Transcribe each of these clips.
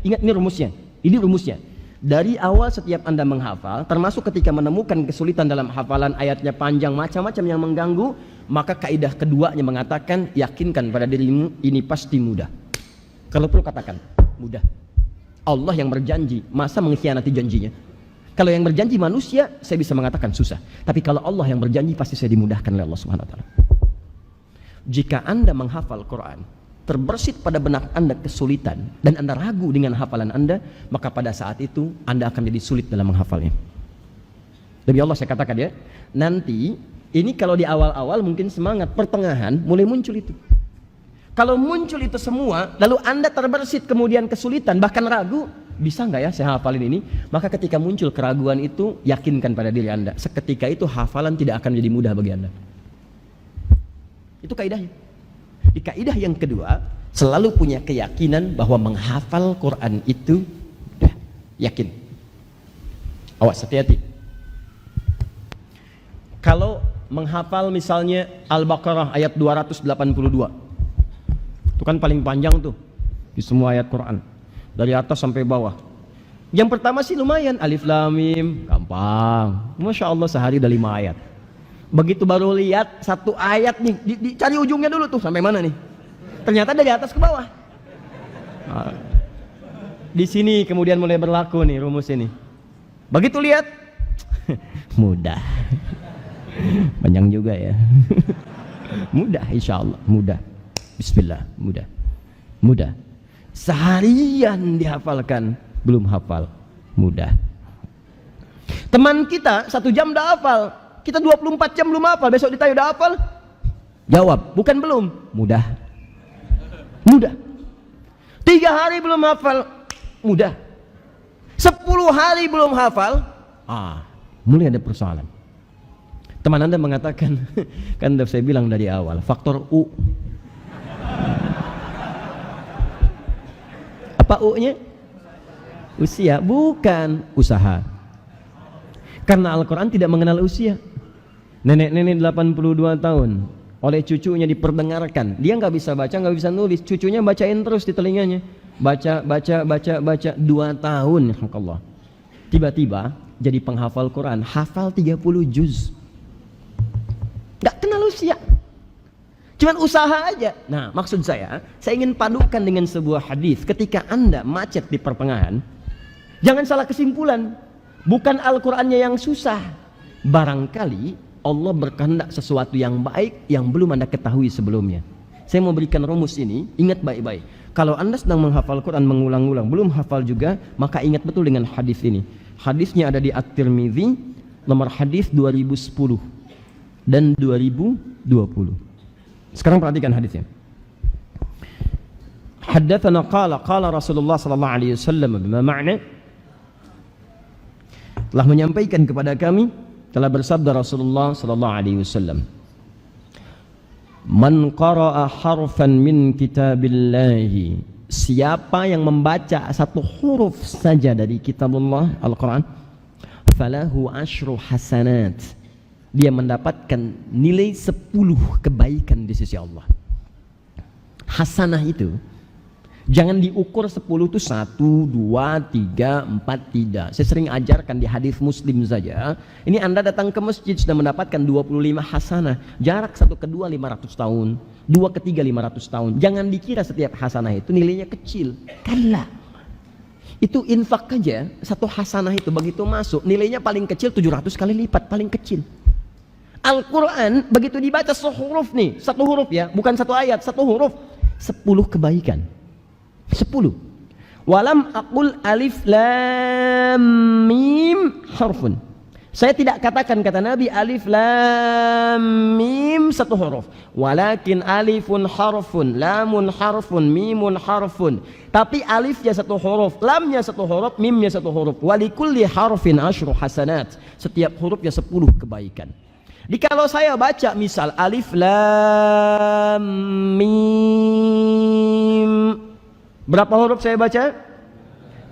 Ingat ini rumusnya. Ini rumusnya. Dari awal setiap Anda menghafal, termasuk ketika menemukan kesulitan dalam hafalan, ayatnya panjang, macam-macam yang mengganggu, maka kaidah keduanya mengatakan, yakinkan pada dirimu ini pasti mudah. Kalau perlu katakan, mudah. Allah yang berjanji, masa mengkhianati janjinya? Kalau yang berjanji manusia, saya bisa mengatakan susah. Tapi kalau Allah yang berjanji, pasti saya dimudahkan oleh Allah Subhanahu wa taala. Jika Anda menghafal Quran, terbersit pada benak Anda kesulitan dan Anda ragu dengan hafalan Anda, maka pada saat itu Anda akan jadi sulit dalam menghafalnya. Demi Allah saya katakan ya, nanti ini kalau di awal-awal mungkin semangat, pertengahan mulai muncul itu. Kalau muncul itu semua, lalu Anda terbersit kemudian kesulitan, bahkan ragu, bisa nggak ya saya hafalin ini? Maka ketika muncul keraguan itu, yakinkan pada diri Anda, seketika itu hafalan tidak akan menjadi mudah bagi Anda. Itu kaidahnya. Di kaidah yang kedua, selalu punya keyakinan bahwa menghafal Quran itu ya, yakin. Awas, hati-hati. Kalau menghafal misalnya Al-Baqarah ayat 282, itu kan paling panjang tuh di semua ayat Quran, dari atas sampai bawah. Yang pertama sih lumayan, Alif Lam Mim, gampang. Masya Allah sehari udah 5 ayat. Begitu baru lihat satu ayat nih, dicari ujungnya dulu tuh sampai mana nih. Ternyata dari atas ke bawah. Nah, di sini kemudian mulai berlaku nih rumus ini. Begitu lihat, mudah. Panjang juga ya. Mudah, insya Allah, mudah. Bismillah, mudah. Mudah. Seharian dihafalkan, belum hafal, mudah. Teman kita 1 jam udah hafal, kita 24 jam belum hafal, besok ditanya udah hafal? Jawab, bukan belum, mudah. Mudah. 3 hari belum hafal, mudah. 10 hari belum hafal, mulai ada persoalan. Teman Anda mengatakan, kan saya bilang dari awal, faktor U. Apa U-nya? Usia, bukan usaha. Karena Al-Quran tidak mengenal usia. Nenek-nenek 82 tahun, oleh cucunya diperdengarkan, dia nggak bisa baca, nggak bisa nulis, cucunya bacain terus di telinganya, baca 2 tahun, Allah. Tiba-tiba jadi penghafal Quran, hafal 30 juz, nggak kenal usia, cuman usaha aja. Nah, maksud saya ingin padukan dengan sebuah hadis. Ketika Anda macet di pertengahan, jangan salah kesimpulan, bukan Al-Qurannya yang susah, barangkali Allah berkehendak sesuatu yang baik yang belum Anda ketahui sebelumnya. Saya mau berikan rumus ini, ingat baik-baik. Kalau Anda sedang menghafal Quran mengulang-ulang, belum hafal juga, maka ingat betul dengan hadis ini. Hadisnya ada di At-Tirmidzi, nomor hadis 2010 dan 2020. Sekarang perhatikan hadisnya. Haddatsana qala Rasulullah sallallahu alaihi wasallam bima ma'na, telah menyampaikan kepada kami, telah bersabda Rasulullah sallallahu alaihi wasallam, man qara'a harfan min kitabillahi, siapa yang membaca 1 huruf saja dari kitabullah Al-Quran, falahu asyru hasanat, dia mendapatkan nilai 10 kebaikan di sisi Allah. Hasanah itu jangan diukur 10 itu 1, 2, 3, 4, tidak. Saya sering ajarkan di hadis Muslim saja. Ini Anda datang ke masjid sudah mendapatkan 25 hasanah. Jarak 1 ke 2 500 tahun, 2 ke 3 500 tahun. Jangan dikira setiap hasanah itu nilainya kecil. Kala. Itu infak aja, 1 hasanah itu begitu masuk, nilainya paling kecil 700 kali lipat, paling kecil. Al-Quran begitu dibaca sehuruf nih, 1 huruf ya, bukan 1 ayat, 1 huruf, 10 kebaikan. 10. Walam aqul alif lam mim harfun. Saya tidak katakan, kata Nabi, alif lam mim 1 huruf. Walakin alifun harfun, lamun harfun, mimun harfun. Tapi alifnya 1 huruf, lamnya 1 huruf, mimnya 1 huruf. Walikulli harfin asyru hasanat. Setiap hurufnya 10 kebaikan. Jadi kalau saya baca misal alif lam mim, berapa huruf saya baca?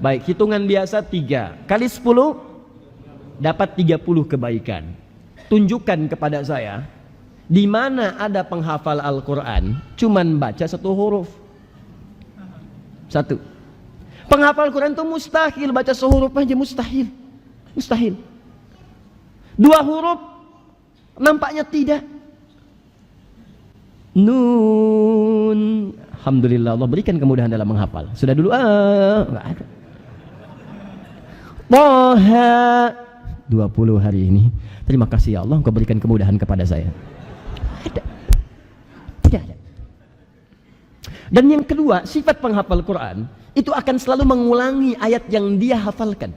Baik, hitungan biasa 3 kali 10 dapat 30 kebaikan. Tunjukkan kepada saya di mana ada penghafal Al-Quran cuman baca 1 huruf. 1. Penghafal Quran itu mustahil baca sehuruf aja, mustahil. Mustahil. 2 huruf nampaknya tidak. Nun. Alhamdulillah Allah berikan kemudahan dalam menghafal. Sudah dulu enggak ada. Toha 20 hari ini. Terima kasih ya Allah Engkau berikan kemudahan kepada saya. Ada. Tidak ada. Dan yang kedua, sifat penghafal Quran itu akan selalu mengulangi ayat yang dia hafalkan.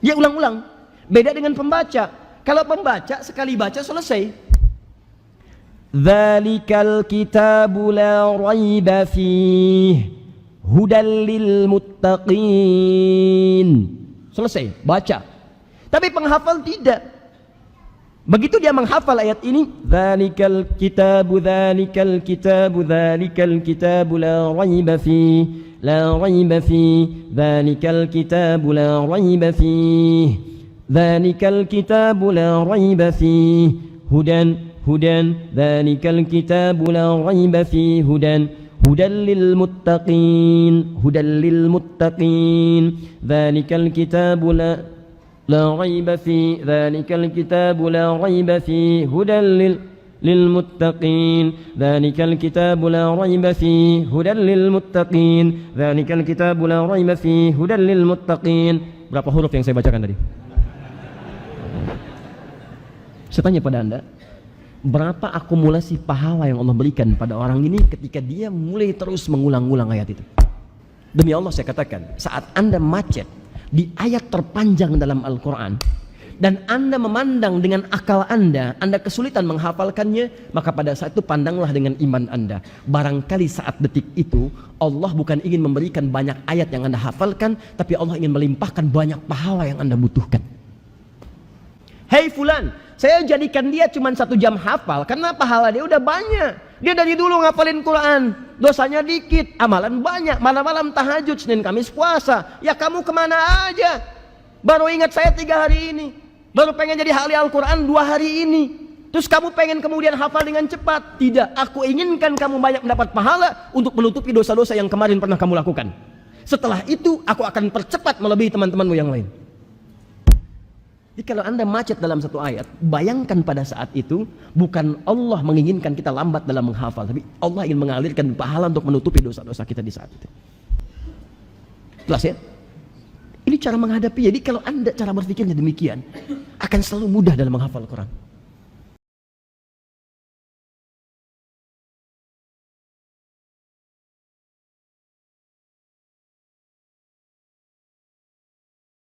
Dia ulang-ulang. Beda dengan pembaca. Kalau pembaca sekali baca selesai. Dzalikal kitabu la raiba fih hudal lil muttaqin. Selesai, baca. Tapi penghafal tidak. Begitu dia menghafal ayat ini, dzalikal kitabu la raiba fih la raiba fih dzalikal kitabu la raiba fih dzalikal kitabu la raiba fih hudan dzalikal kitabu la raiba fih hudan lil muttaqin dzalikal kitabu la raiba fih dzalikal kitabu la raiba fih hudan lil muttaqin dzalikal kitabu la raiba fih hudan lil muttaqin dzalikal kitabu la raiba fih hudan lil muttaqin. Berapa huruf yang saya bacakan tadi? Saya tanya pada Anda, berapa akumulasi pahala yang Allah berikan pada orang ini ketika dia mulai terus mengulang-ulang ayat itu? Demi Allah saya katakan, saat Anda macet di ayat terpanjang dalam Al-Quran dan Anda memandang dengan akal Anda kesulitan menghafalkannya, maka pada saat itu pandanglah dengan iman Anda. Barangkali saat detik itu Allah bukan ingin memberikan banyak ayat yang Anda hafalkan, tapi Allah ingin melimpahkan banyak pahala yang Anda butuhkan. Hei fulan, saya jadikan dia cuma 1 jam hafal karena pahala dia udah banyak. Dia dari dulu ngapalin Quran, dosanya dikit, amalan banyak, malam-malam tahajud, Senin Kamis puasa. Ya kamu kemana aja? Baru ingat saya 3 hari ini, baru pengen jadi ahli Al-Quran 2 hari ini. Terus kamu pengen kemudian hafal dengan cepat? Tidak, aku inginkan kamu banyak mendapat pahala untuk menutupi dosa-dosa yang kemarin pernah kamu lakukan. Setelah itu aku akan percepat melebihi teman-temanmu yang lain. Jadi kalau Anda macet dalam 1 ayat, bayangkan pada saat itu bukan Allah menginginkan kita lambat dalam menghafal, tapi Allah ingin mengalirkan pahala untuk menutupi dosa-dosa kita di saat itu. Jelas ya? Ini cara menghadapi. Jadi kalau Anda cara berpikirnya demikian, akan selalu mudah dalam menghafal Quran.